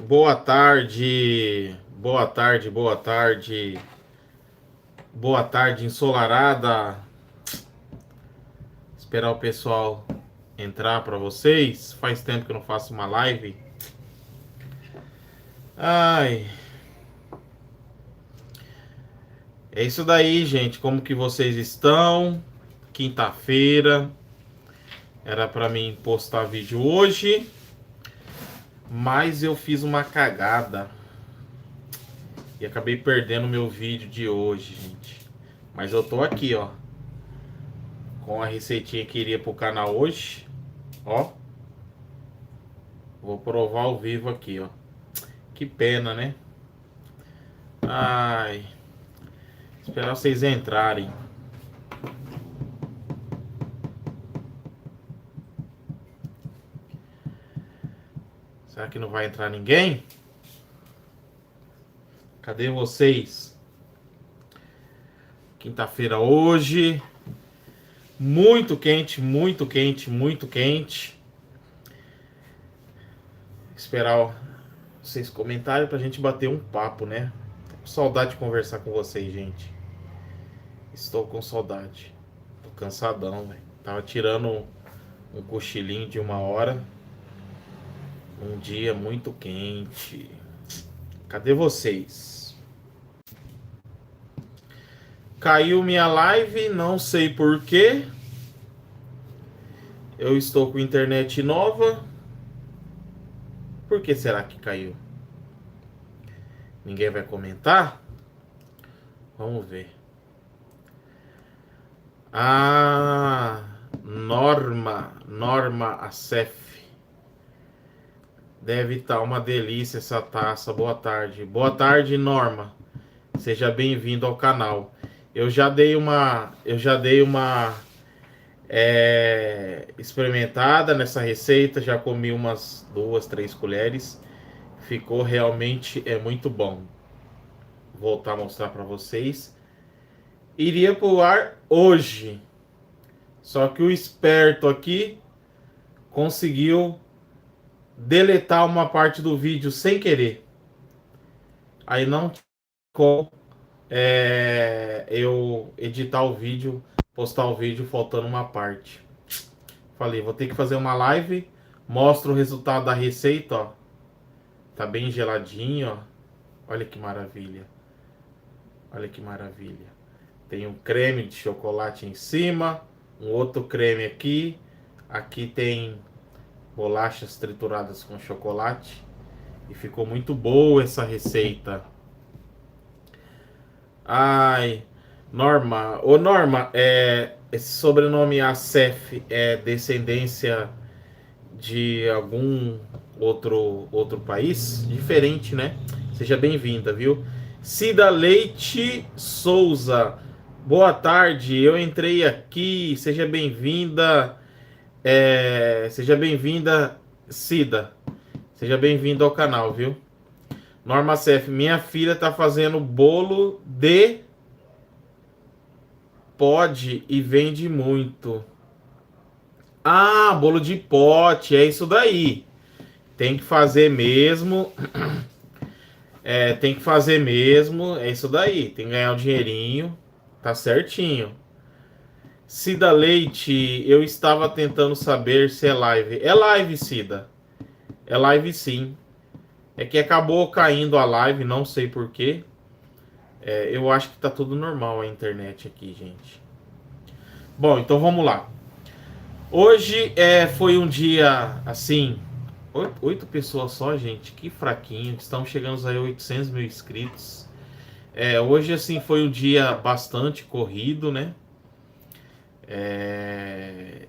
Boa tarde, boa tarde, boa tarde, boa tarde ensolarada. Esperar o pessoal entrar para vocês. Faz tempo que eu não faço uma live. Ai, é isso daí, gente. Como que vocês estão? Quinta-feira. Era para mim postar vídeo hoje, mas eu fiz uma cagada e acabei perdendo meu vídeo de hoje, gente. Mas eu tô aqui, ó, com a receitinha que iria pro canal hoje. Ó, vou provar ao vivo aqui, ó. Que pena, né? Ai, esperar vocês entrarem. Será que não vai entrar ninguém? Cadê vocês? Quinta-feira hoje. Muito quente, muito quente, muito quente. Esperar vocês comentarem pra gente bater um papo, né? Tô com saudade de conversar com vocês, gente. Estou com saudade. Tô cansadão, velho. Tava tirando um cochilinho de 1 hora. Um dia muito quente. Cadê vocês? Caiu minha live, não sei porquê. Eu estou com internet nova. Por que será que caiu? Ninguém vai comentar? Vamos ver. Ah, Norma Acef. Deve estar uma delícia essa taça. Boa tarde. Boa tarde, Norma. Seja bem-vindo ao canal. Eu já dei uma experimentada nessa receita, já comi umas 2, 3 colheres. Ficou realmente muito bom. Vou voltar a mostrar para vocês. Iria pro ar hoje, só que o esperto aqui conseguiu deletar uma parte do vídeo sem querer. Aí não com eu editar o vídeo, postar o vídeo faltando uma parte. Falei, vou ter que fazer uma live. Mostro o resultado da receita, ó. Tá bem geladinho, ó. Olha que maravilha. Olha que maravilha. Tem um creme de chocolate em cima, um outro creme aqui. Aqui tem bolachas trituradas com chocolate. E ficou muito boa essa receita. Ai, Norma. Ô Norma, esse sobrenome Acef é descendência de algum outro país? Diferente, né? Seja bem-vinda, viu? Cida Leite Souza. Boa tarde, eu entrei aqui. Seja bem-vinda. Seja bem-vinda, Cida. Seja bem-vindo ao canal, viu? Norma Cef, minha filha tá fazendo bolo de pote e vende muito. Ah, bolo de pote, é isso daí. Tem que fazer mesmo. Tem que fazer mesmo. É isso daí. Tem que ganhar um dinheirinho. Tá certinho. Cida Leite, eu estava tentando saber se é live. É live, Cida. É live sim. É que acabou caindo a live, não sei porquê. Eu acho que tá tudo normal a internet aqui, gente. Bom, então vamos lá. Hoje foi um dia assim. 8 pessoas só, gente. Que fraquinho. Estamos chegando a 800 mil inscritos. Hoje, assim, foi um dia bastante corrido, né?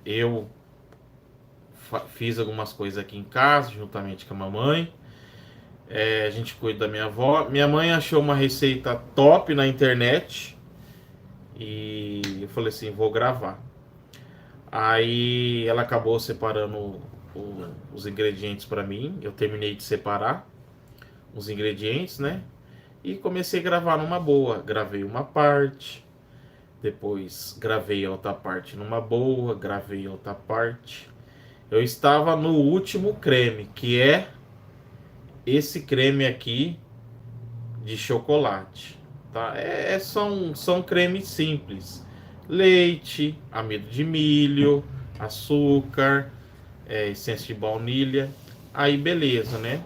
Eu fiz algumas coisas aqui em casa, juntamente com a mamãe. A gente cuida da minha avó. Minha mãe achou uma receita top na internet. E eu falei assim, vou gravar. Aí ela acabou separando os ingredientes para mim. Eu terminei de separar os ingredientes, né? E comecei a gravar numa boa. Gravei uma parte, depois gravei a outra parte numa boa, gravei outra parte. Eu estava no último creme, que é esse creme aqui de chocolate, tá? São cremes simples: leite, amido de milho, açúcar, essência de baunilha. Aí beleza, né?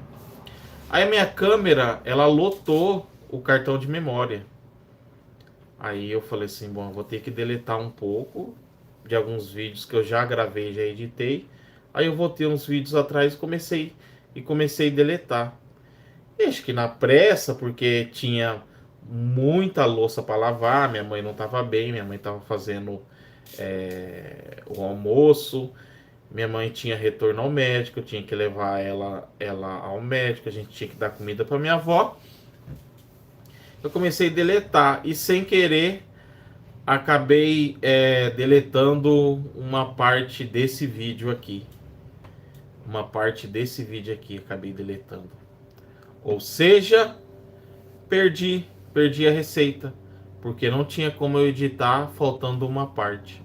Aí a minha câmera, ela lotou o cartão de memória. Aí eu falei assim, bom, eu vou ter que deletar um pouco de alguns vídeos que eu já gravei, já editei. Aí eu voltei uns vídeos atrás e comecei a deletar. E acho que na pressa, porque tinha muita louça para lavar, minha mãe não estava bem, minha mãe estava fazendo o almoço, minha mãe tinha retorno ao médico, eu tinha que levar ela ao médico, a gente tinha que dar comida para minha avó. Eu comecei a deletar e sem querer acabei deletando uma parte desse vídeo aqui. Uma parte desse vídeo aqui acabei deletando. Ou seja, perdi a receita, porque não tinha como eu editar faltando uma parte.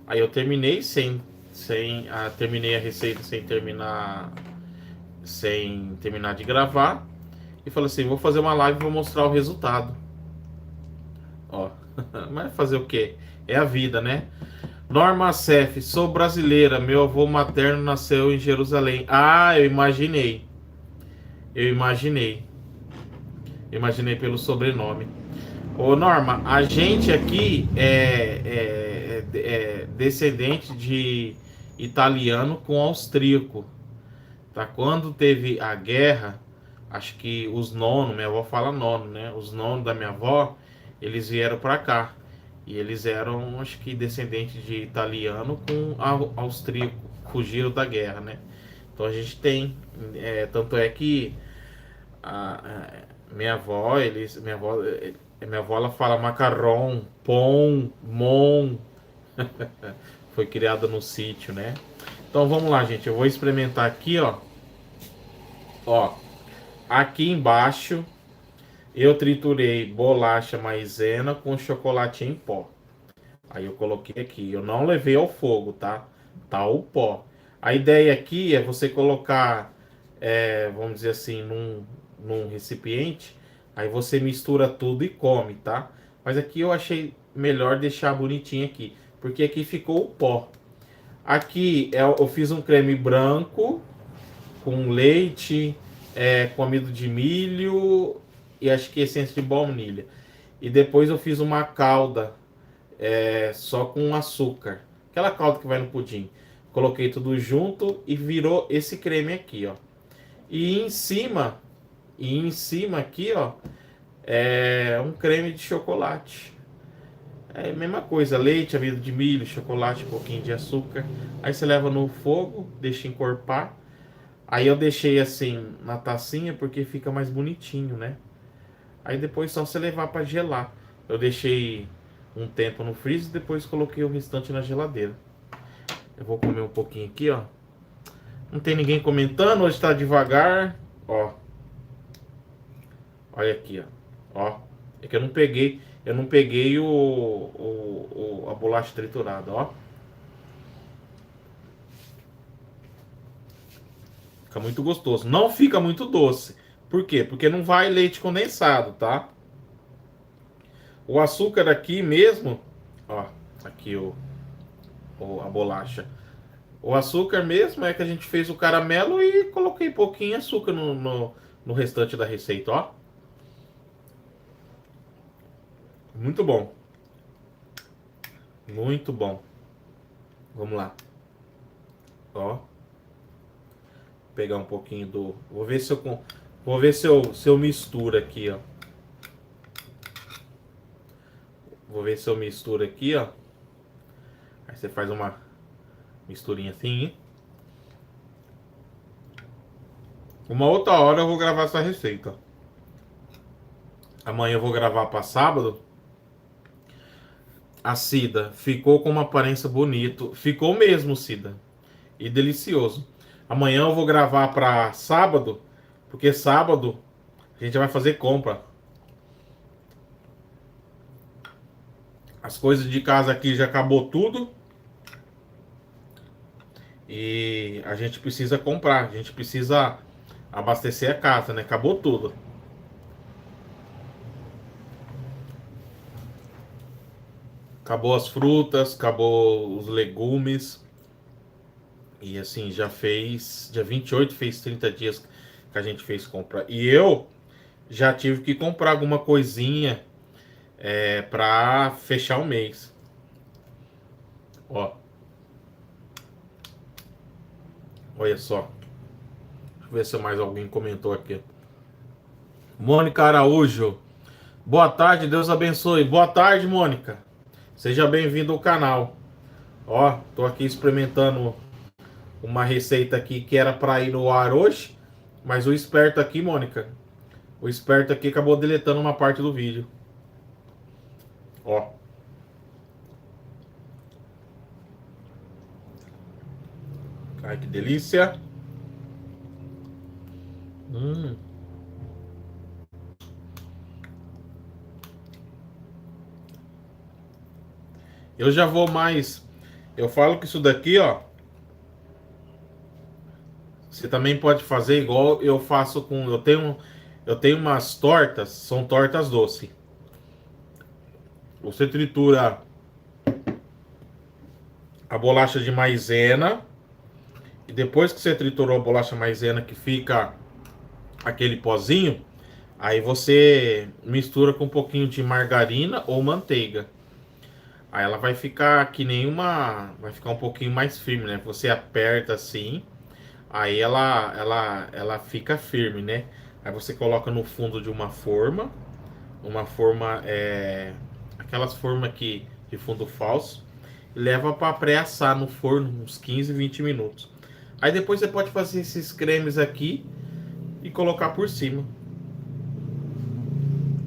Aí eu terminei terminei a receita sem terminar de gravar e falei assim, vou fazer uma live e vou mostrar o resultado. Ó, mas fazer o quê? É a vida, né? Norma Sef, sou brasileira, meu avô materno nasceu em Jerusalém. Ah, eu imaginei. Eu imaginei. Imaginei pelo sobrenome. Ô Norma, a gente aqui é descendente de italiano com austríaco. Tá? Quando teve a guerra, acho que os nonos, minha avó fala nono, né? Os nonos da minha avó, eles vieram para cá. E eles eram, acho que, descendentes de italiano com austríaco. Fugiram da guerra, né? Então a gente tem. Tanto é que minha avó, minha avó ela fala macarrão, pão, mon. Foi criada no sítio, né? Então vamos lá, gente. Eu vou experimentar aqui, ó. Ó, aqui embaixo eu triturei bolacha maisena com chocolate em pó. Aí eu coloquei aqui. Eu não levei ao fogo, tá? Tá o pó. A ideia aqui é você colocar, vamos dizer assim, num recipiente. Aí você mistura tudo e come, tá? Mas aqui eu achei melhor deixar bonitinho aqui, porque aqui ficou o pó. Aqui eu fiz um creme branco com leite, com amido de milho e acho que essência de baunilha. E depois eu fiz uma calda só com açúcar. Aquela calda que vai no pudim. Coloquei tudo junto e virou esse creme aqui, ó. E em cima aqui, ó, um creme de chocolate. É a mesma coisa, leite, amido de milho, chocolate, um pouquinho de açúcar. Aí você leva no fogo, deixa encorpar. Aí eu deixei assim na tacinha porque fica mais bonitinho, né? Aí depois só você levar para gelar. Eu deixei um tempo no freezer e depois coloquei o restante na geladeira. Eu vou comer um pouquinho aqui, ó. Não tem ninguém comentando, hoje tá devagar. Ó. Olha aqui, ó. Ó. É que eu não peguei a bolacha triturada, ó. Fica muito gostoso. Não fica muito doce. Por quê? Porque não vai leite condensado, tá? O açúcar aqui mesmo, ó, aqui a bolacha. O açúcar mesmo é que a gente fez o caramelo e coloquei pouquinho açúcar no restante da receita, ó. Muito bom. Muito bom. Vamos lá. Ó. Pegar um pouquinho do. Vou ver se eu misturo aqui, ó. Vou ver se eu misturo aqui, ó. Aí você faz uma misturinha assim, hein? Uma outra hora eu vou gravar essa receita. Amanhã eu vou gravar para sábado. A Cida ficou com uma aparência bonita. Ficou mesmo, Cida. E delicioso. Amanhã eu vou gravar para sábado, porque sábado a gente vai fazer compra. As coisas de casa aqui já acabou tudo. E a gente precisa comprar. A gente precisa abastecer a casa, né? Acabou tudo. Acabou as frutas, acabou os legumes. E assim, já fez. Dia 28 fez 30 dias que a gente fez compra. E eu já tive que comprar alguma coisinha pra fechar o mês. Ó, olha só. Deixa eu ver se mais alguém comentou aqui. Mônica Araújo. Boa tarde, Deus abençoe. Boa tarde, Mônica. Seja bem-vindo ao canal. Ó, tô aqui experimentando uma receita aqui que era para ir no ar hoje, mas o esperto aqui, Mônica, o esperto aqui acabou deletando uma parte do vídeo. Ó. Ai, que delícia. Hum. Eu já vou mais. Eu falo que isso daqui, ó, você também pode fazer igual eu faço com. Eu tenho umas tortas, são tortas doces. Você tritura a bolacha de maisena e depois que você triturou a bolacha maisena que fica aquele pozinho, aí você mistura com um pouquinho de margarina ou manteiga. Aí ela vai ficar que nem uma, vai ficar um pouquinho mais firme, né? Você aperta assim, aí ela fica firme, né? Aí você coloca no fundo de uma forma aquelas formas que de fundo falso, e leva para pré-assar no forno uns 15, 20 minutos. Aí depois você pode fazer esses cremes aqui e colocar por cima.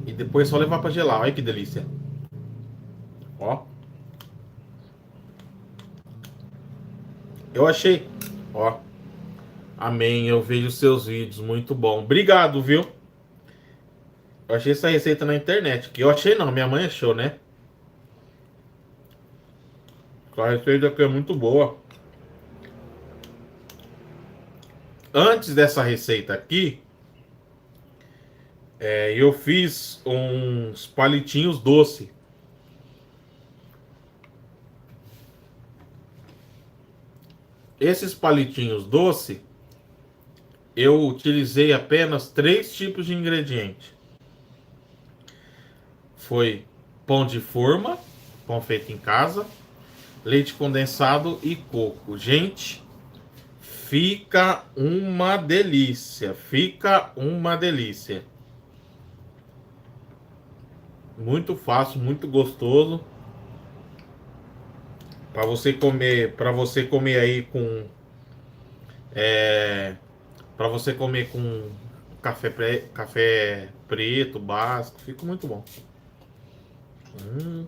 E depois só levar para gelar. Olha que delícia. Ó. Eu achei. Ó. Amém. Eu vejo seus vídeos. Muito bom. Obrigado, viu? Eu achei essa receita na internet. Que eu achei não, minha mãe achou, né? A receita aqui é muito boa. Antes dessa receita aqui, eu fiz uns palitinhos doce. Esses palitinhos doce, eu utilizei apenas 3 tipos de ingrediente. Foi pão de forma, pão feito em casa, leite condensado e coco. Gente, fica uma delícia. Fica uma delícia. Muito fácil, muito gostoso. Para você comer aí com para você comer com café preto básico, fica muito bom. Não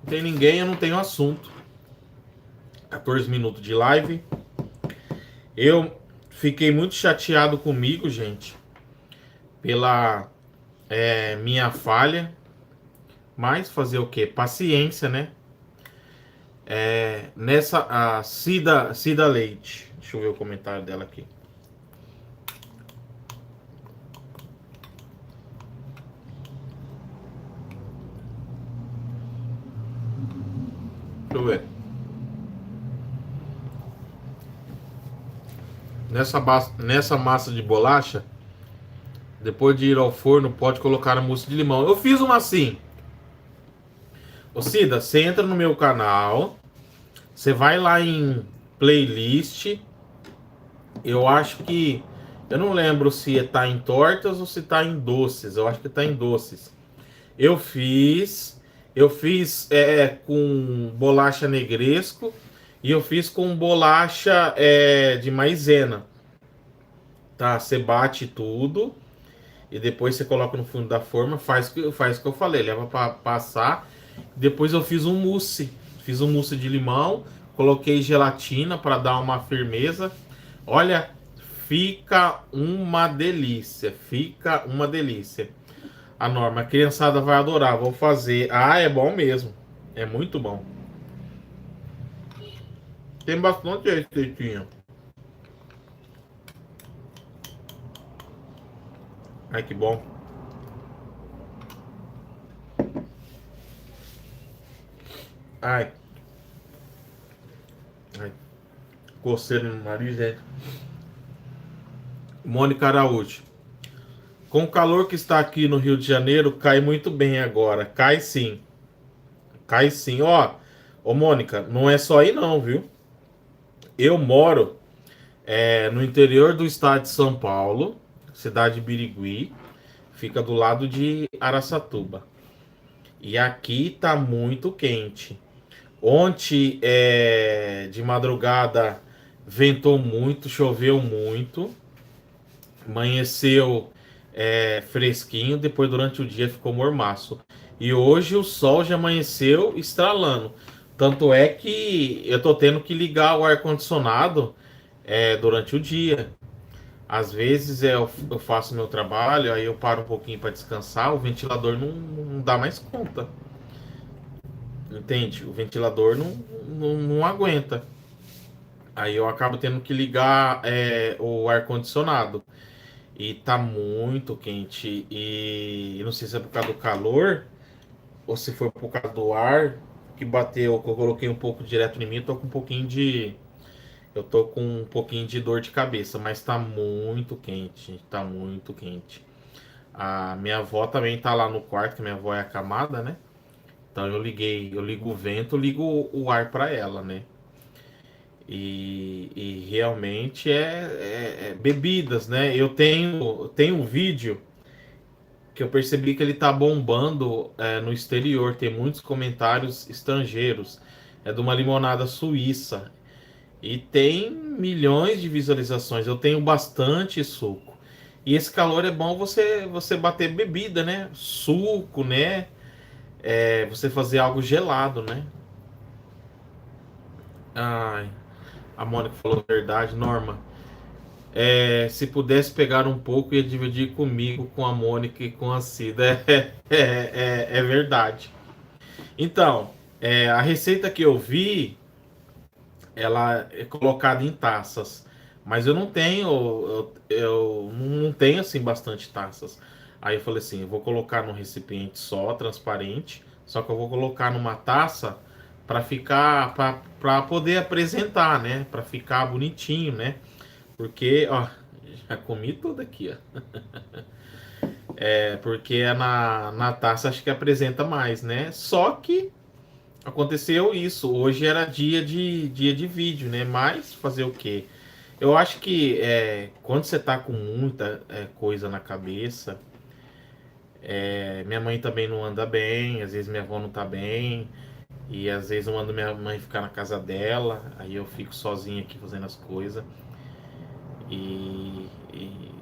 tem ninguém, eu não tenho assunto. 14 minutos de live. Eu fiquei muito chateado comigo, gente, pela minha falha. Mas fazer o quê? Paciência, né? Nessa a Cida Leite. Deixa eu ver o comentário dela aqui. Deixa eu ver. Nessa massa de bolacha, depois de ir ao forno, pode colocar a mousse de limão. Eu fiz uma assim. Ô Cida, você entra no meu canal, você vai lá em playlist. Eu acho que, eu não lembro se tá em tortas ou se tá em doces. Eu acho que tá em doces. Eu fiz com bolacha negresco e eu fiz com bolacha de maisena. Tá, você bate tudo e depois você coloca no fundo da forma, faz o que eu falei, leva para passar. Depois eu fiz um mousse de limão, coloquei gelatina para dar uma firmeza. Olha, fica uma delícia, fica uma delícia. A Norma, a criançada vai adorar, vou fazer. Ah, é bom mesmo. É muito bom. Tem bastante receitinha. Ai, que bom. Ai, ai, coceira no nariz, é. Mônica Araújo. Com o calor que está aqui no Rio de Janeiro, cai muito bem agora. Cai sim. Cai sim. Ó, ô Mônica, não é só aí não, viu? Eu moro no interior do estado de São Paulo, cidade de Birigui. Fica do lado de Araçatuba. E aqui tá muito quente. Ontem, de madrugada, ventou muito, choveu muito. Amanheceu fresquinho, depois durante o dia ficou mormaço. E hoje o sol já amanheceu estralando. Tanto é que eu tô tendo que ligar o ar-condicionado durante o dia. Às vezes eu faço meu trabalho, aí eu paro um pouquinho para descansar, o ventilador não dá mais conta. Entende? O ventilador não aguenta. Aí eu acabo tendo que ligar o ar-condicionado. E tá muito quente. E não sei se é por causa do calor ou se foi por causa do ar que bateu, que eu coloquei um pouco direto em mim. Eu tô com um pouquinho de dor de cabeça, mas tá muito quente. Tá muito quente. A minha avó também tá lá no quarto, que minha avó é acamada, né? Então eu ligo o vento, ligo o ar para ela, né? E realmente bebidas, né? Tenho um vídeo que eu percebi que ele tá bombando no exterior, tem muitos comentários estrangeiros. É de uma limonada suíça e tem milhões de visualizações. Eu tenho bastante suco. E esse calor é bom você bater bebida, né? Suco, né? Você fazer algo gelado, né? Ai, a Mônica falou a verdade, Norma. Se pudesse pegar um pouco e dividir comigo, com a Mônica e com a Cida. É verdade. Então, a receita que eu vi, ela é colocada em taças. Mas eu não tenho, eu não tenho assim bastante taças. Aí eu falei assim, eu vou colocar num recipiente só, transparente. Só que eu vou colocar numa taça para ficar, para poder apresentar, né? Para ficar bonitinho, né? Porque, ó, já comi tudo aqui, ó. Porque na taça acho que apresenta mais, né? Só que aconteceu isso. Hoje era dia de vídeo, né? Mas fazer o quê? Eu acho que quando você tá com muita coisa na cabeça, minha mãe também não anda bem, às vezes minha avó não tá bem, e às vezes eu mando minha mãe ficar na casa dela, aí eu fico sozinho aqui fazendo as coisas. E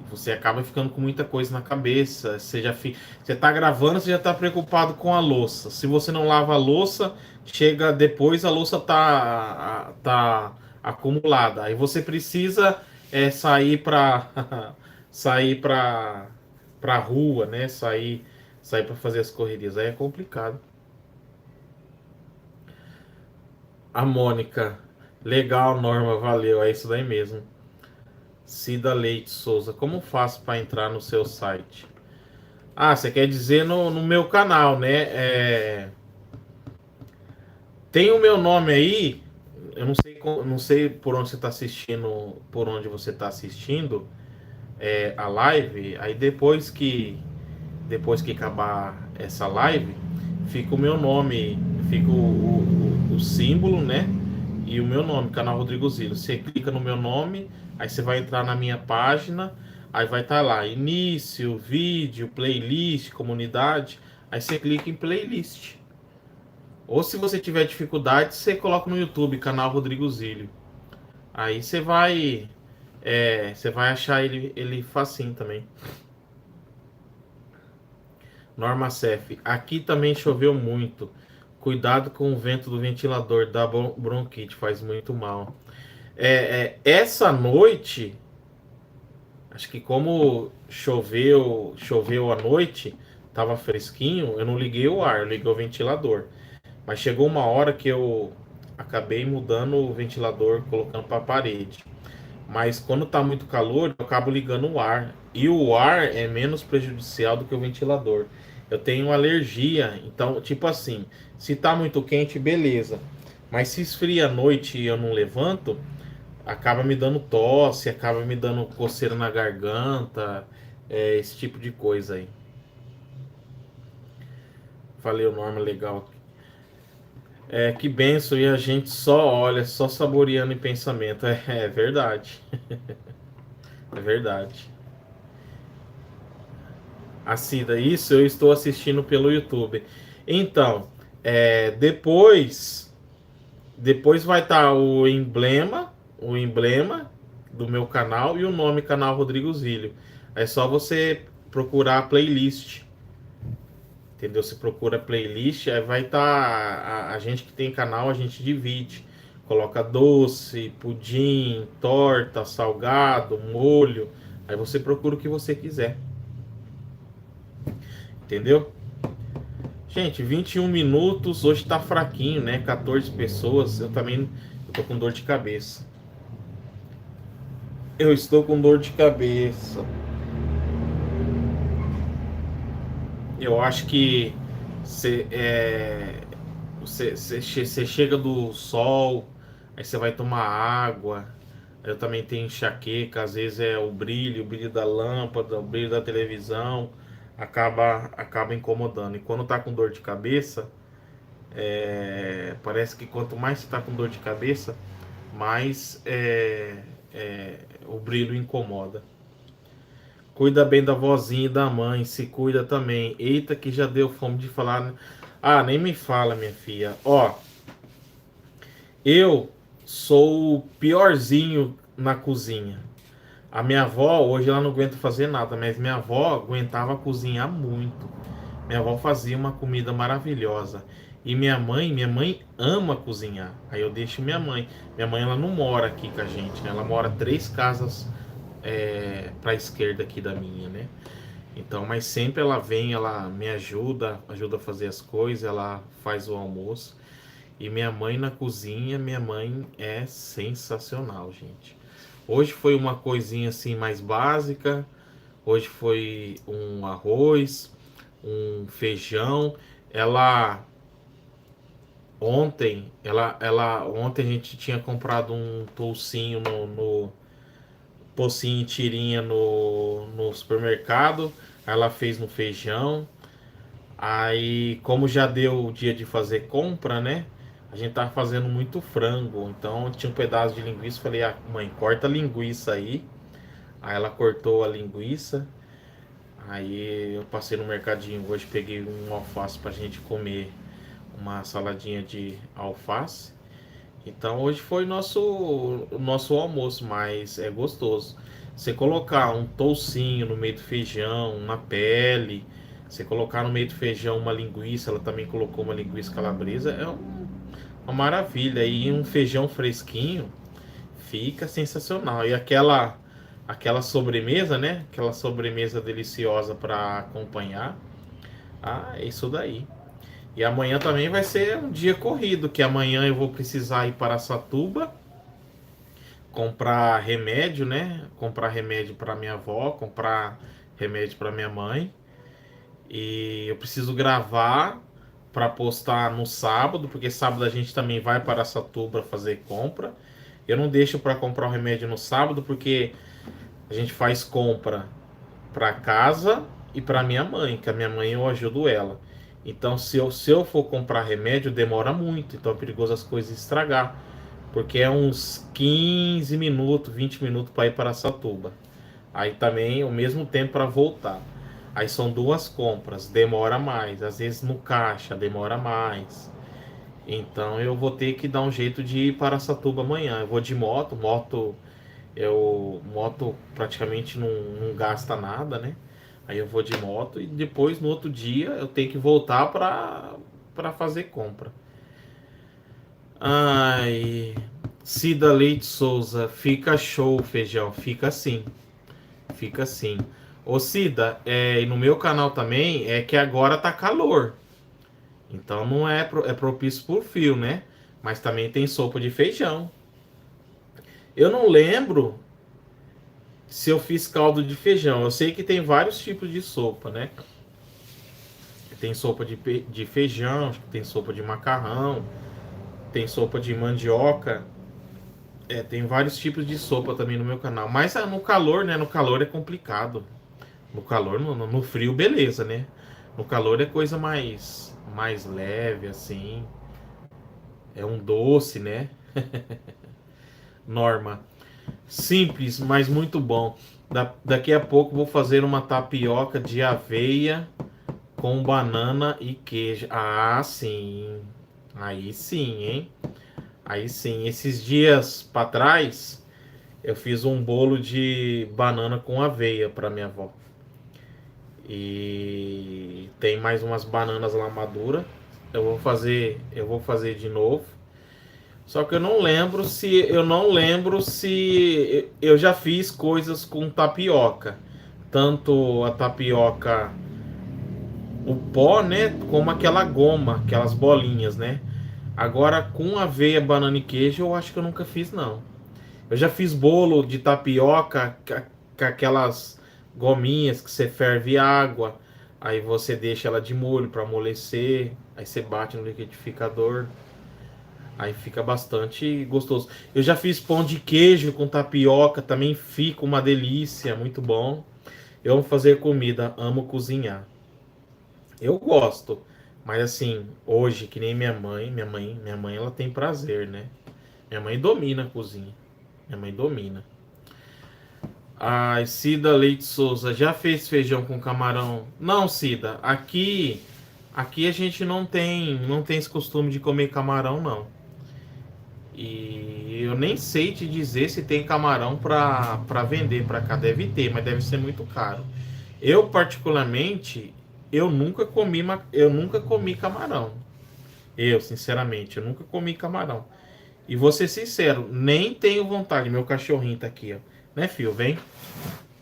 você acaba ficando com muita coisa na cabeça. Você tá gravando, você já tá preocupado com a louça. Se você não lava a louça, chega depois a louça tá acumulada. Aí você precisa sair para sair para rua, né? Sair para fazer as correrias. Aí é complicado. A Mônica, legal, Norma, valeu. É isso daí mesmo. Cida Leite Souza, como faço para entrar no seu site? Ah, você quer dizer no meu canal, né? Tem o meu nome aí. Eu não sei, não sei por onde você está assistindo, por onde você está assistindo a live. Aí depois que acabar essa live, fica o meu nome, fica o símbolo, né? E o meu nome, canal Rodrigo Zilo. Você clica no meu nome, aí você vai entrar na minha página, aí vai estar lá, início, vídeo, playlist, comunidade. Aí você clica em playlist. Ou se você tiver dificuldade, você coloca no YouTube, canal Rodrigo Zilio. Aí você vai achar ele facinho também. Norma Cef, aqui também choveu muito. Cuidado com o vento do ventilador, dá bronquite, faz muito mal. Essa noite, acho que como choveu à noite, tava fresquinho, eu não liguei o ar, eu liguei o ventilador. Mas chegou uma hora que eu acabei mudando o ventilador, colocando para a parede. Mas quando tá muito calor, eu acabo ligando o ar. E o ar é menos prejudicial do que o ventilador. Eu tenho alergia, então, tipo assim, se tá muito quente, beleza. Mas se esfria à noite e eu não levanto, acaba me dando tosse, acaba me dando coceira na garganta, esse tipo de coisa aí. Falei o nome legal. Que benção, e a gente só olha, só saboreando em pensamento. É verdade, é verdade. Cida, isso eu estou assistindo pelo YouTube. Então, depois vai estar o emblema do meu canal e o nome canal Rodrigo Zílio. É só você procurar a playlist, entendeu? Você procura playlist, aí vai estar a gente que tem canal, a gente divide. Coloca doce, pudim, torta, salgado, molho. Aí você procura o que você quiser, entendeu? Gente, 21 minutos, hoje tá fraquinho, né? 14 pessoas, eu tô com dor de cabeça. Eu estou com dor de cabeça. Eu acho que você chega do sol, aí você vai tomar água. Eu também tenho enxaqueca, às vezes é o brilho da lâmpada, o brilho da televisão, acaba incomodando. E quando tá com dor de cabeça, parece que quanto mais você tá com dor de cabeça, mais o brilho incomoda. Cuida bem da vozinha e da mãe, se cuida também. Eita, que já deu fome de falar. Ah, nem me fala, minha filha. Ó, eu sou o piorzinho na cozinha. A minha avó, hoje ela não aguenta fazer nada, mas minha avó aguentava cozinhar muito. Minha avó fazia uma comida maravilhosa. E minha mãe ama cozinhar. Aí eu deixo minha mãe. Minha mãe ela não mora aqui com a gente, né? Ela mora 3 casas para a esquerda aqui da minha, né? Então, mas sempre ela vem, ela me ajuda a fazer as coisas, ela faz o almoço. E minha mãe na cozinha, minha mãe é sensacional, gente. Hoje foi uma coisinha assim mais básica. Hoje foi um arroz, um feijão. Ela ontem a gente tinha comprado um toucinho no pocinho e tirinha no supermercado. Ela fez no feijão. Aí, como já deu o dia de fazer compra, né? A gente tava fazendo muito frango. Então tinha um pedaço de linguiça. Falei, mãe, corta a linguiça aí. Aí ela cortou a linguiça. Aí eu passei no mercadinho hoje, peguei um alface pra gente comer, uma saladinha de alface. Então hoje foi o nosso almoço, mas é gostoso. Você colocar um toucinho no meio do feijão, na pele, você colocar no meio do feijão uma linguiça, ela também colocou uma linguiça calabresa, uma maravilha. E um feijão fresquinho fica sensacional. E aquela sobremesa, né? Aquela sobremesa deliciosa para acompanhar. É isso daí. E amanhã também vai ser um dia corrido, que amanhã eu vou precisar ir para Araçatuba comprar remédio, né? Comprar remédio para minha avó, comprar remédio para minha mãe. E eu preciso gravar para postar no sábado, porque sábado a gente também vai para Araçatuba fazer compra. Eu não deixo para comprar o remédio no sábado, porque a gente faz compra para casa e para minha mãe, que a minha mãe eu ajudo ela. Então, se eu for comprar remédio, demora muito. Então, é perigoso as coisas estragar. Porque é uns 15 minutos, 20 minutos para ir para Satuba. Aí também o mesmo tempo para voltar. Aí são 2 compras, demora mais. Às vezes no caixa demora mais. Então eu vou ter que dar um jeito de ir para Satuba amanhã. Eu vou de moto praticamente não gasta nada, né? Aí eu vou de moto e depois no outro dia eu tenho que voltar para fazer compra. Ai, Cida Leite Souza, fica show, feijão, fica assim, fica assim. Ô Cida, e no meu canal também é que agora tá calor. Então não é propício por frio, né? Mas também tem sopa de feijão. Eu não lembro se eu fiz caldo de feijão. Eu sei que tem vários tipos de sopa, né? Tem sopa de feijão, tem sopa de macarrão, tem sopa de mandioca. Tem vários tipos de sopa também no meu canal. Mas no calor, né? No calor é complicado. No calor, no frio, beleza, né? No calor é coisa mais leve, assim. É um doce, né? Norma. Simples, mas muito bom. Daqui a pouco vou fazer uma tapioca de aveia com banana e queijo. Ah, sim. Aí sim, hein? Aí sim. Esses dias para trás, eu fiz um bolo de banana com aveia para minha avó. E tem mais umas bananas lá maduras. Eu vou fazer de novo. Só que eu não lembro se eu já fiz coisas com tapioca. Tanto a tapioca, o pó, né, como aquela goma, aquelas bolinhas, né? Agora com aveia, banana e queijo, eu acho que eu nunca fiz não. Eu já fiz bolo de tapioca com aquelas gominhas que você ferve água, aí você deixa ela de molho para amolecer, aí você bate no liquidificador. Aí fica bastante gostoso. Eu já fiz pão de queijo com tapioca, também fica uma delícia, muito bom. Eu amo fazer comida, amo cozinhar. Eu gosto, mas assim, hoje que nem minha mãe ela tem prazer, né? Minha mãe domina a cozinha. Minha mãe domina. Ai, Cida Leite Souza, já fez feijão com camarão? Não, Cida, aqui a gente não tem esse costume de comer camarão, não. E eu nem sei te dizer se tem camarão para vender para cá. Deve ter, mas deve ser muito caro. Eu, particularmente, eu nunca comi camarão. Eu, sinceramente, eu nunca comi camarão. E vou ser sincero, nem tenho vontade. Meu cachorrinho tá aqui, ó. Né, filho? Vem.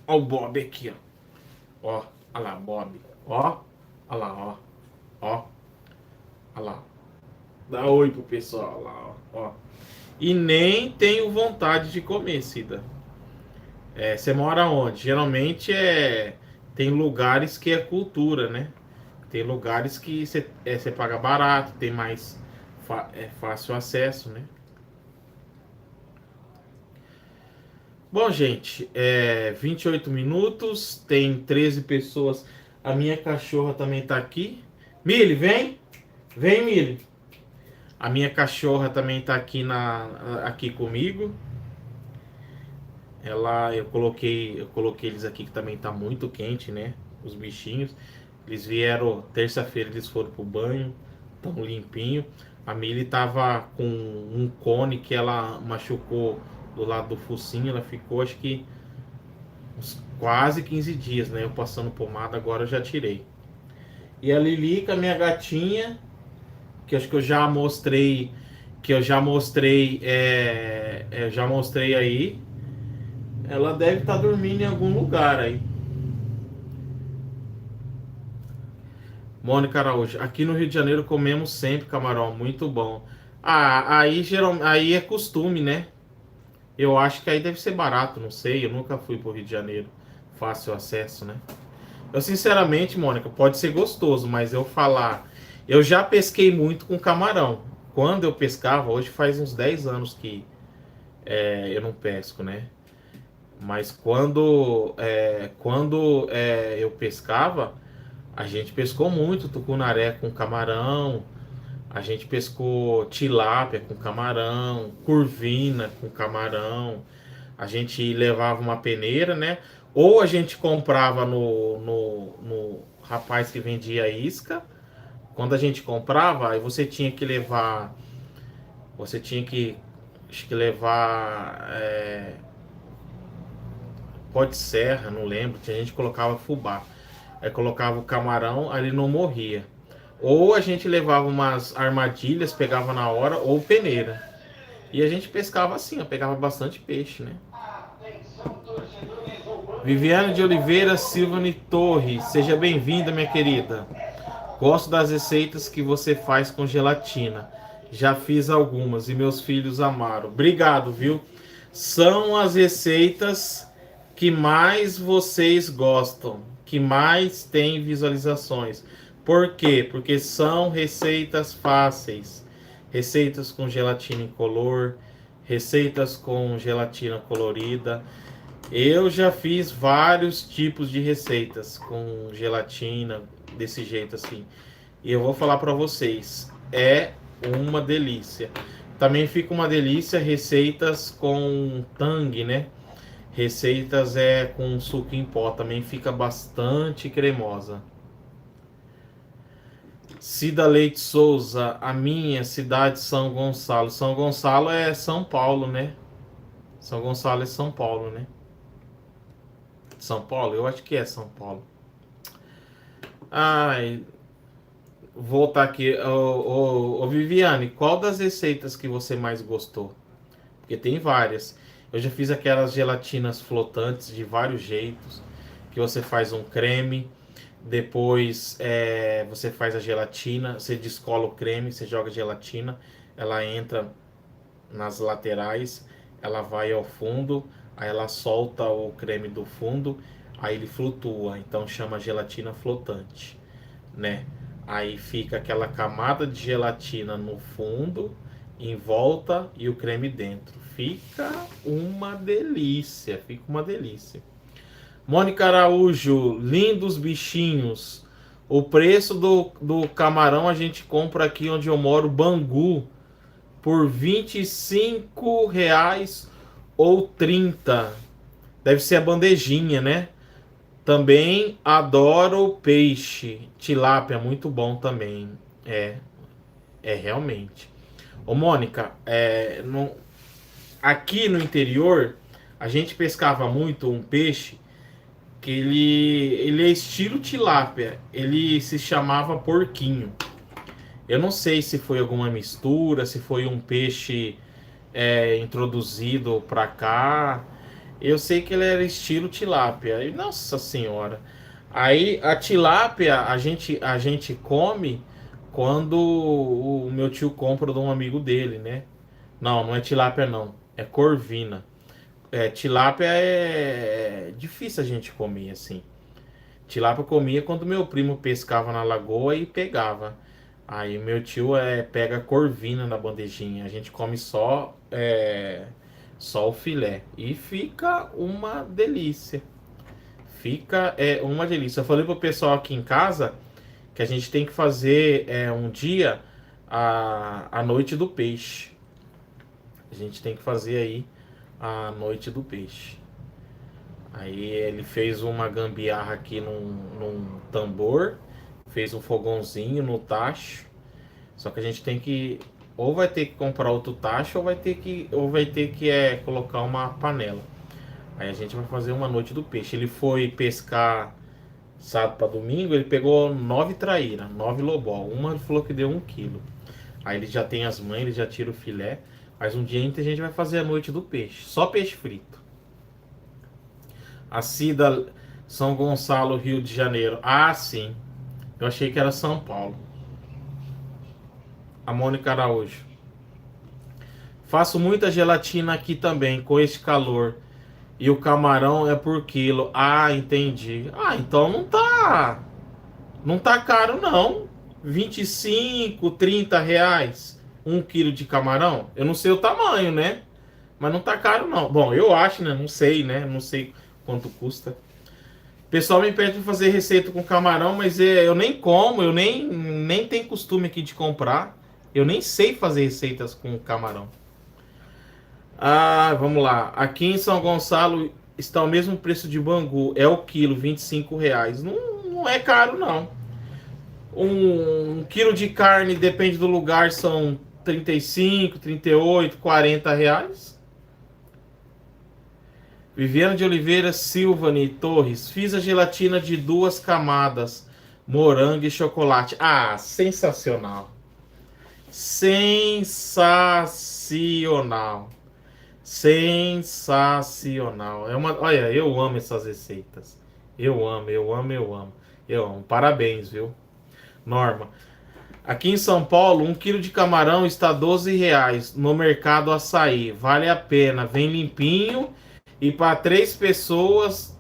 Ó o Bob aqui, ó. Ó, olha lá, Bob. Ó, olha lá, ó. Ó, olha lá. Dá oi pro pessoal lá, ó. Ó. E nem tenho vontade de comer, Cida. Você mora onde? Geralmente tem lugares que é cultura, né? Tem lugares que você paga barato, tem mais fácil acesso, né? Bom, gente, 28 minutos, tem 13 pessoas. A minha cachorra também tá aqui. Mili, vem! Vem, Mili! A minha cachorra também tá aqui comigo. Eu coloquei eles aqui que também tá muito quente, né? Os bichinhos. Eles vieram terça-feira, eles foram pro banho, tão limpinho. A Milly tava com um cone que ela machucou do lado do focinho, ela ficou acho que uns quase 15 dias, né? Eu passando pomada, agora eu já tirei. E a Lilica, minha gatinha, que acho que eu já mostrei, já mostrei aí. Ela deve estar dormindo em algum lugar aí. Mônica Araújo, aqui no Rio de Janeiro comemos sempre camarão, muito bom. Aí é costume, né? Eu acho que aí deve ser barato, não sei. Eu nunca fui pro Rio de Janeiro. Fácil acesso, né? Eu, sinceramente, Mônica, pode ser gostoso, mas eu já pesquei muito com camarão. Quando eu pescava, hoje faz uns 10 anos que eu não pesco, né? Mas quando eu pescava, a gente pescou muito tucunaré com camarão, a gente pescou tilápia com camarão, curvina com camarão, a gente levava uma peneira, né? Ou a gente comprava no rapaz que vendia isca. Quando a gente comprava, aí você tinha que, acho que levar pó de serra, não lembro, a gente colocava fubá. Aí colocava o camarão, aí ele não morria. Ou a gente levava umas armadilhas, pegava na hora, ou peneira. E a gente pescava assim, ó, pegava bastante peixe, né? Viviane de Oliveira Silvani Torres, seja bem-vinda, minha querida. Gosto das receitas que você faz com gelatina. Já fiz algumas e meus filhos amaram. Obrigado, viu? São as receitas que mais vocês gostam, que mais tem visualizações. Por quê? Porque são receitas fáceis. Receitas com gelatina incolor, receitas com gelatina colorida. Eu já fiz vários tipos de receitas com gelatina, desse jeito assim. E eu vou falar para vocês, é uma delícia. Também fica uma delícia receitas com tang, né? Receitas com suco em pó, também fica bastante cremosa. Cida Leite Souza, a minha cidade São Gonçalo. São Gonçalo é São Paulo, né? São Gonçalo é São Paulo, né? São Paulo? Eu acho que é São Paulo. Ai, voltar aqui. Ô, Viviane, qual das receitas que você mais gostou? Porque tem várias. Eu já fiz aquelas gelatinas flotantes de vários jeitos. Que você faz um creme, depois você faz a gelatina, você descola o creme, você joga a gelatina, ela entra nas laterais, ela vai ao fundo, aí ela solta o creme do fundo, aí ele flutua, então chama gelatina flotante, né? Aí fica aquela camada de gelatina no fundo, em volta e o creme dentro. Fica uma delícia, fica uma delícia. Mônica Araújo, lindos bichinhos. O preço do camarão a gente compra aqui onde eu moro, Bangu, por R$ 25 ou 30. Deve ser a bandejinha, né? Também adoro peixe. Tilápia, muito bom também. É realmente. Ô, Mônica, aqui no interior, a gente pescava muito um peixe que ele é estilo tilápia. Ele se chamava porquinho. Eu não sei se foi alguma mistura, se foi um peixe introduzido para cá. Eu sei que ele era estilo tilápia. E, nossa senhora. Aí a tilápia a gente come quando o meu tio compra de um amigo dele, né? Não, não é tilápia não. É corvina. Tilápia é difícil a gente comer assim. Tilápia eu comia quando meu primo pescava na lagoa e pegava. Aí meu tio pega corvina na bandejinha. A gente come só o filé. E fica uma delícia. Fica uma delícia. Eu falei pro pessoal aqui em casa que a gente tem que fazer um dia a noite do peixe. A gente tem que fazer aí a noite do peixe. Aí ele fez uma gambiarra aqui num tambor, fez um fogãozinho no tacho. Só que a gente tem que ou vai ter que comprar outro tacho ou vai ter que colocar uma panela. Aí a gente vai fazer uma noite do peixe. Ele foi pescar sábado para domingo, ele pegou 9 traíra, 9 lobó. Uma ele falou que deu 1 quilo. Aí ele já tem as mães, ele já tira o filé. Mas um dia a gente vai fazer a noite do peixe. Só peixe frito. A Cida, São Gonçalo, Rio de Janeiro. Ah, sim. Eu achei que era São Paulo. A Mônica Araújo. Faço muita gelatina aqui também, com esse calor. E o camarão é por quilo. Ah, entendi. Ah, então não tá caro não. 25, 30 reais 1 quilo de camarão. Eu não sei o tamanho, né? Mas não tá caro não. Bom, eu acho, né? Não sei, né? Não sei quanto custa. O pessoal me pede pra fazer receita com camarão, mas eu nem como, eu nem tenho costume aqui de comprar. Eu nem sei fazer receitas com camarão. Ah, vamos lá. Aqui em São Gonçalo está o mesmo preço de Bangu. É o quilo, R$ 25. Não é caro, não. 1 quilo de carne, depende do lugar, são 35, 38, R$ 40. Viviane de Oliveira Silvani Torres. Fiz a gelatina de 2 camadas, morango e chocolate. Ah, sensacional. Sensacional. Sensacional. Olha, eu amo essas receitas. Eu amo, eu amo, eu amo. Eu amo. Parabéns, viu? Norma. Aqui em São Paulo, 1 quilo de camarão está R$ 12 no mercado Açaí. Vale a pena. Vem limpinho e para 3 pessoas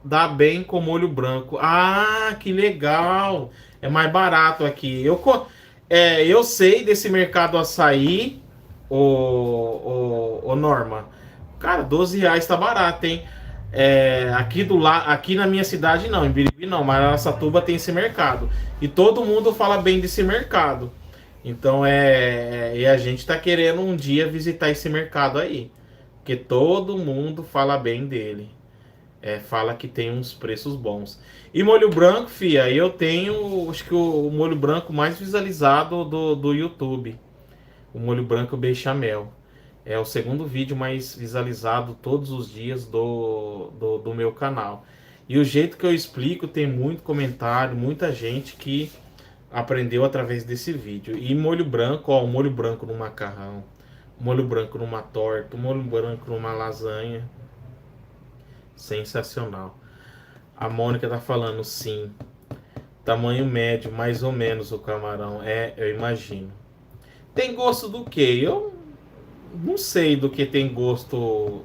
dá bem com molho branco. Ah, que legal! É mais barato aqui. Eu sei desse mercado Açaí, o Norma. Cara, R$ 12 tá barato, hein? Aqui na minha cidade não, em Birigui não, mas Araçatuba tem esse mercado. E todo mundo fala bem desse mercado. Então e a gente tá querendo um dia visitar esse mercado aí. Porque todo mundo fala bem dele. Fala que tem uns preços bons. E molho branco, fia, eu tenho, acho que o molho branco mais visualizado do YouTube. O molho branco bechamel. É o segundo vídeo mais visualizado todos os dias do meu canal. E o jeito que eu explico tem muito comentário, muita gente que aprendeu através desse vídeo. E molho branco, ó, o molho branco no macarrão, molho branco numa torta, molho branco numa lasanha. Sensacional. A Mônica tá falando sim. Tamanho médio, mais ou menos o camarão. Eu imagino. Tem gosto do quê? Eu não sei do que tem gosto.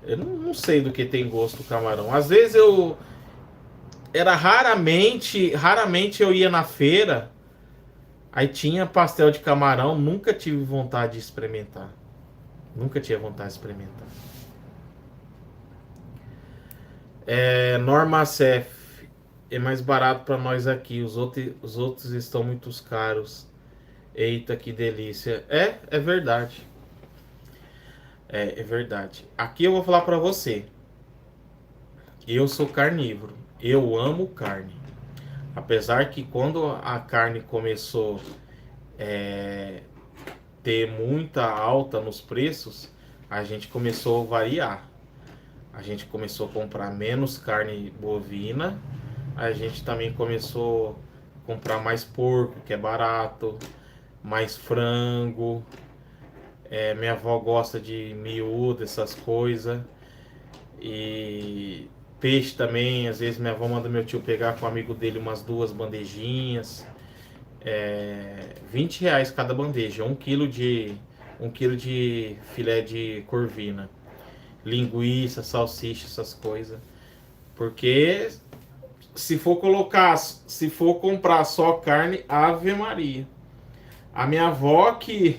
Eu não sei do que tem gosto o camarão. Às vezes era raramente eu ia na feira, aí tinha pastel de camarão, nunca tive vontade de experimentar. Nunca tinha vontade de experimentar. Norma Cef, é mais barato para nós aqui. Os outros estão muito caros. Eita, que delícia. É verdade. É verdade. Aqui eu vou falar para você. Eu sou carnívoro. Eu amo carne. Apesar que quando a carne começou ter muita alta nos preços, a gente começou a variar. A gente começou a comprar menos carne bovina. A gente também começou a comprar mais porco, que é barato, mais frango. Minha avó gosta de miúdo, essas coisas. E peixe também, às vezes minha avó manda meu tio pegar com um amigo dele umas 2 bandejinhas. R$ 20 cada bandeja, 1 quilo de filé de corvina, linguiça, salsicha, essas coisas. Porque se for comprar só carne, Ave Maria. A minha avó que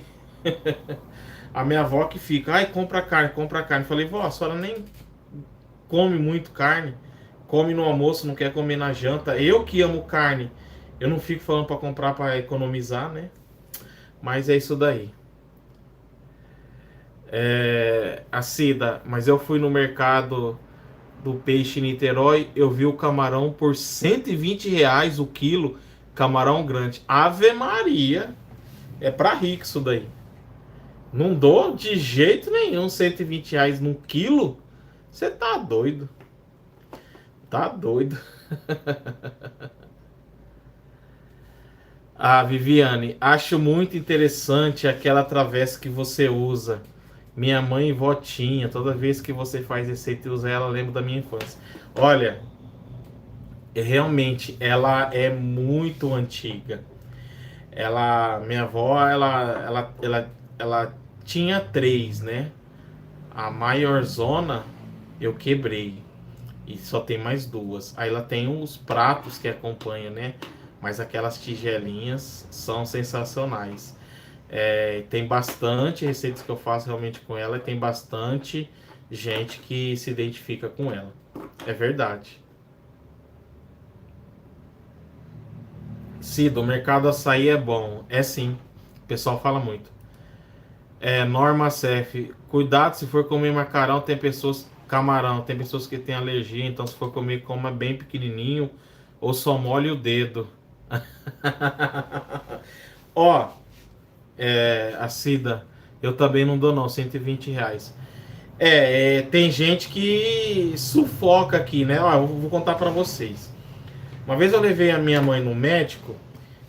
a minha avó que fica, ai, compra carne, compra carne. Falei, vó, a senhora nem come muito carne, come no almoço, não quer comer na janta. Eu que amo carne, eu não fico falando para comprar para economizar, né? Mas é isso daí. A Cida, mas eu fui no mercado do peixe em Niterói, eu vi o camarão por R$ 120 o quilo, camarão grande. Ave Maria, é pra rico isso daí. Não dou de jeito nenhum R$ 120 num quilo. Você tá doido. Tá doido. Viviane, acho muito interessante aquela travessa que você usa. Minha mãe e vó tinha. Toda vez que você faz receita e usa ela, lembro da minha infância. Olha, realmente, ela é muito antiga. Minha avó, ela tinha 3, né? A maior zona eu quebrei e só tem mais 2. Aí ela tem os pratos que acompanham, né? Mas aquelas tigelinhas são sensacionais. Tem bastante receitas que eu faço realmente com ela e tem bastante gente que se identifica com ela. É verdade. Sim, do mercado açaí é bom. É sim. O pessoal fala muito. Norma Cef, cuidado se for comer camarão, tem pessoas que têm alergia, então se for comer, coma bem pequenininho ou só molhe o dedo. Ó, a Cida, eu também não dou não, R$ 120. Tem gente que sufoca aqui, né? Ó, eu vou contar pra vocês. Uma vez eu levei a minha mãe no médico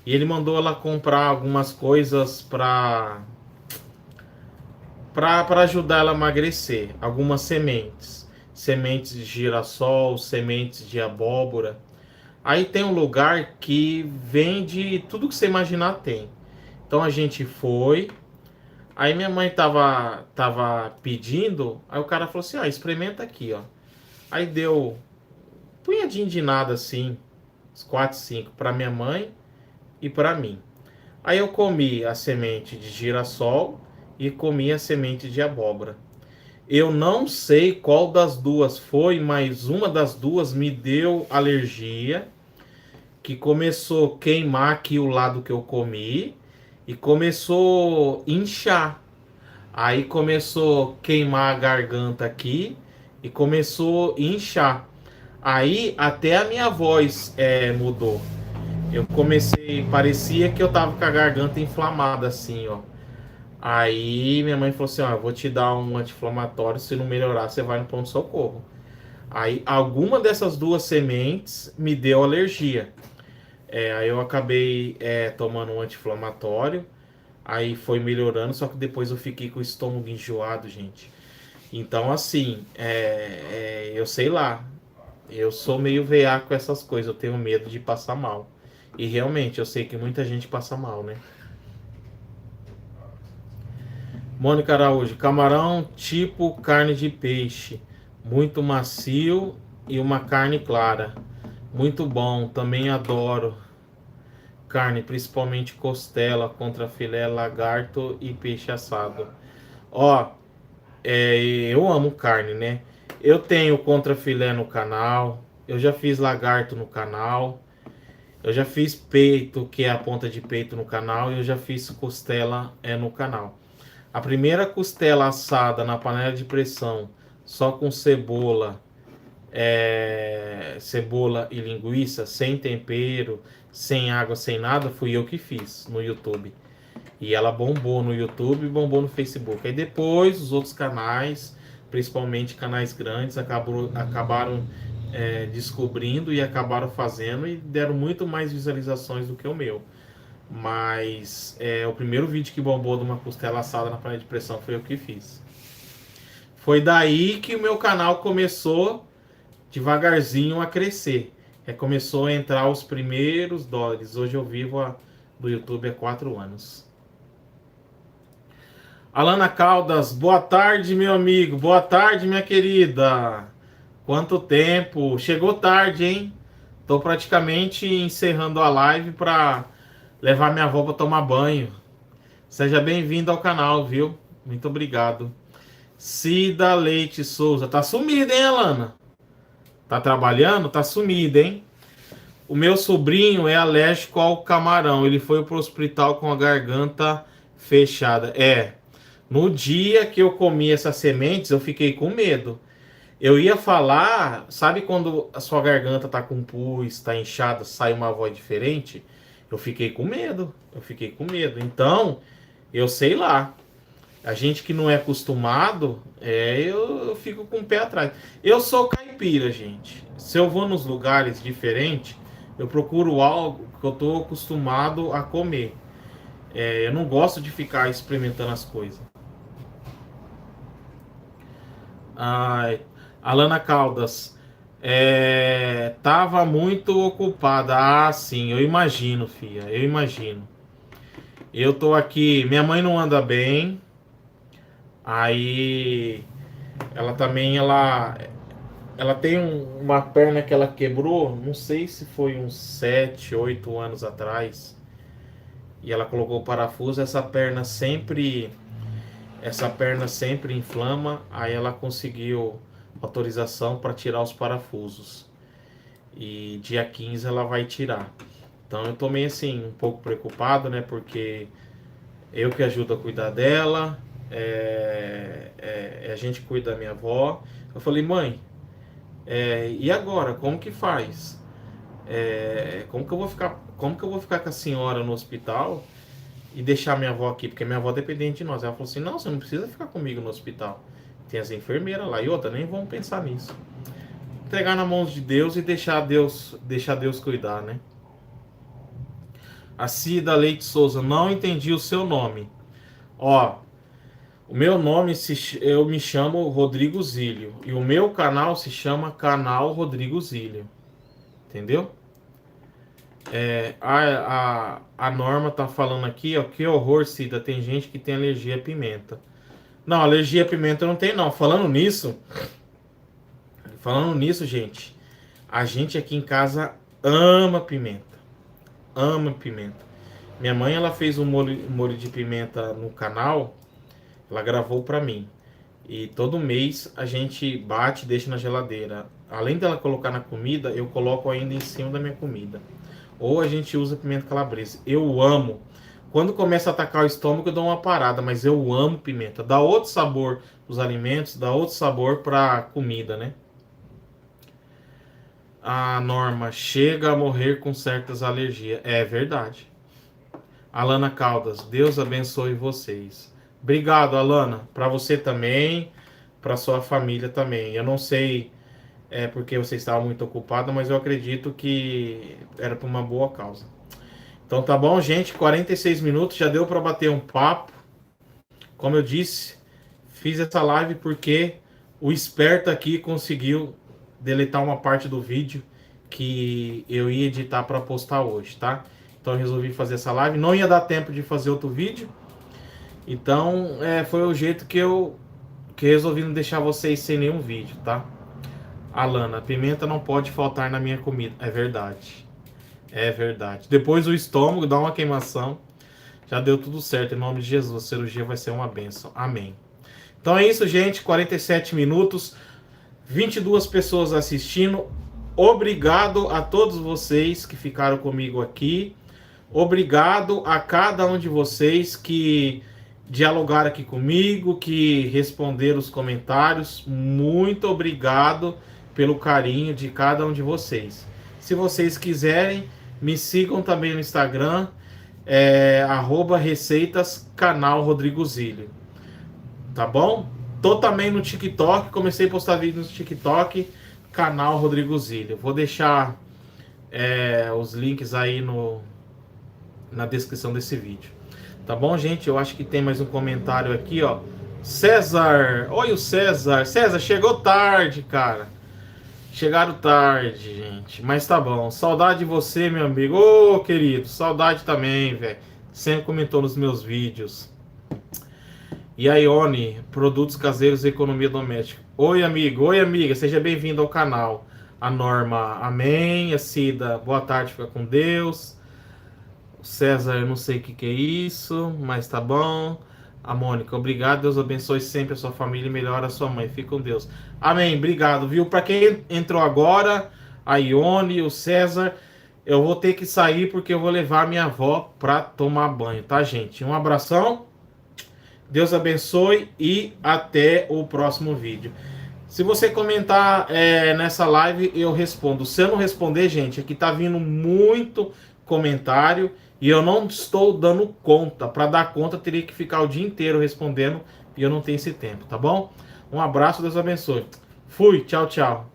e ele mandou ela comprar algumas coisas para ajudar ela a emagrecer. Algumas sementes. Sementes de girassol, sementes de abóbora. Aí tem um lugar que vende tudo que você imaginar tem. Então a gente foi. Aí minha mãe tava pedindo. Aí o cara falou assim: ah, experimenta aqui, ó. Aí deu um punhadinho de nada assim. Uns 4, 5 para minha mãe e para mim. Aí eu comi a semente de girassol e comi a semente de abóbora. Eu não sei qual das duas foi, mas uma das duas me deu alergia, que começou a queimar aqui o lado que eu comi e começou a inchar. Aí começou a queimar a garganta aqui e começou a inchar. Aí até a minha voz mudou. Eu comecei, parecia que eu tava com a garganta inflamada assim, ó. Aí minha mãe falou assim, ó, eu vou te dar um anti-inflamatório, se não melhorar, você vai no pronto-socorro. Aí alguma dessas duas sementes me deu alergia. Aí eu acabei tomando um anti-inflamatório, aí foi melhorando, só que depois eu fiquei com o estômago enjoado, gente. Então assim, eu sei lá, eu sou meio veaco com essas coisas, eu tenho medo de passar mal. E realmente, eu sei que muita gente passa mal, né? Mônica Araújo, camarão tipo carne de peixe, muito macio e uma carne clara. Muito bom, também adoro carne, principalmente costela, contra filé, lagarto e peixe assado. Ó, eu amo carne, né? Eu tenho contra filé no canal, eu já fiz lagarto no canal, eu já fiz peito, que é a ponta de peito no canal, e eu já fiz costela no canal. A primeira costela assada na panela de pressão, só com cebola, cebola e linguiça, sem tempero, sem água, sem nada, fui eu que fiz no YouTube. E ela bombou no YouTube e bombou no Facebook. Aí depois os outros canais, principalmente canais grandes, acabaram descobrindo e acabaram fazendo e deram muito mais visualizações do que o meu. Mas o primeiro vídeo que bombou de uma costela assada na panela de pressão foi eu que fiz. Foi daí que o meu canal começou devagarzinho a crescer. Começou a entrar os primeiros dólares. Hoje eu vivo do YouTube há 4 anos. Alana Caldas, boa tarde, meu amigo. Boa tarde, minha querida. Quanto tempo? Chegou tarde, hein? Tô praticamente encerrando a live para levar minha avó para tomar banho. Seja bem-vindo ao canal, viu? Muito obrigado. Cida Leite Souza. Tá sumida, hein, Alana? Tá trabalhando? Tá sumida, hein? O meu sobrinho é alérgico ao camarão. Ele foi pro hospital com a garganta fechada. No dia que eu comi essas sementes, eu fiquei com medo. Eu ia falar, sabe quando a sua garganta tá com pus, tá inchada, sai uma voz diferente? Eu fiquei com medo. Eu fiquei com medo. Então, eu sei lá. A gente que não é acostumado, eu fico com o pé atrás. Eu sou caipira, gente. Se eu vou nos lugares diferentes, eu procuro algo que eu tô acostumado a comer. Eu não gosto de ficar experimentando as coisas. Ai, Alana Caldas, tava muito ocupada. Ah, sim, eu imagino, filha, eu imagino. Eu tô aqui, minha mãe não anda bem. Aí ela também ela tem uma perna que ela quebrou, não sei se foi uns 7, 8 anos atrás. E ela colocou o parafuso, essa perna sempre inflama, aí ela conseguiu autorização para tirar os parafusos. E dia 15 ela vai tirar. Então eu tô meio assim, um pouco preocupado, né? Porque eu que ajudo a cuidar dela, a gente cuida da minha avó. Eu falei, mãe, e agora? Como que faz? Como que eu vou ficar com a senhora no hospital e deixar minha avó aqui? Porque minha avó é dependente de nós. Ela falou assim, não, você não precisa ficar comigo no hospital. Tem as enfermeiras lá. E outra, nem vamos pensar nisso. Entregar na mão de Deus e deixar Deus cuidar, né? A Cida Leite Souza, não entendi o seu nome. Ó, O meu nome, eu me chamo Rodrigo Zílio. E o meu canal se chama Canal Rodrigo Zílio. Entendeu? A Norma tá falando aqui, ó. Que horror, Cida. Tem gente que tem alergia à pimenta. Não, alergia à pimenta eu não tenho, não. Falando nisso, gente. A gente aqui em casa ama pimenta. Ama pimenta. Minha mãe, ela fez um molho de pimenta no canal. Ela gravou pra mim. E todo mês a gente bate e deixa na geladeira. Além dela colocar na comida, eu coloco ainda em cima da minha comida. Ou a gente usa pimenta calabresa. Eu amo. Quando começa a atacar o estômago, eu dou uma parada, mas eu amo pimenta. Dá outro sabor pros alimentos, dá outro sabor pra comida, né? A Norma chega a morrer com certas alergias. É verdade. Alana Caldas, Deus abençoe vocês. Obrigado, Alana. Para você também, para sua família também. Eu não sei porque você estava muito ocupada, mas eu acredito que era por uma boa causa. Então tá bom, gente. 46 minutos, já deu para bater um papo. Como eu disse, fiz essa live porque o esperto aqui conseguiu deletar uma parte do vídeo que eu ia editar para postar hoje, tá? Então eu resolvi fazer essa live. Não ia dar tempo de fazer outro vídeo. Então foi o jeito que resolvi não deixar vocês sem nenhum vídeo, tá? Alana, pimenta não pode faltar na minha comida. É verdade. É verdade. Depois o estômago dá uma queimação. Já deu tudo certo. Em nome de Jesus, a cirurgia vai ser uma bênção. Amém. Então é isso, gente. 47 minutos. 22 pessoas assistindo. Obrigado a todos vocês que ficaram comigo aqui. Obrigado a cada um de vocês que dialogaram aqui comigo, que responderam os comentários. Muito obrigado pelo carinho de cada um de vocês. Se vocês quiserem, me sigam também no Instagram, @receitas canal Rodrigo Zílio. Tá bom? Tô também no TikTok, comecei a postar vídeos no TikTok, canal Rodrigo Zílio. Vou deixar os links aí na descrição desse vídeo. Tá bom, gente? Eu acho que tem mais um comentário aqui, ó. César! Oi, o César! César, chegou tarde, cara. Chegaram tarde, gente. Mas tá bom. Saudade de você, meu amigo. Ô, querido, saudade também, velho. Sempre comentou nos meus vídeos. E a Ione, produtos caseiros e economia doméstica. Oi, amigo. Oi, amiga. Seja bem-vindo ao canal. A Norma, amém. A Cida, boa tarde, fica com Deus. O César, eu não sei o que é isso, mas tá bom. A Mônica, obrigado. Deus abençoe sempre a sua família e melhora a sua mãe. Fica com Deus. Amém. Obrigado, viu? Para quem entrou agora, a Ione, o César, eu vou ter que sair porque eu vou levar minha avó para tomar banho, tá, gente? Um abração. Deus abençoe e até o próximo vídeo. Se você comentar nessa live, eu respondo. Se eu não responder, gente, aqui tá vindo muito comentário e eu não estou dando conta. Para dar conta, teria que ficar o dia inteiro respondendo e eu não tenho esse tempo, tá bom? Um abraço, Deus abençoe. Fui, tchau, tchau.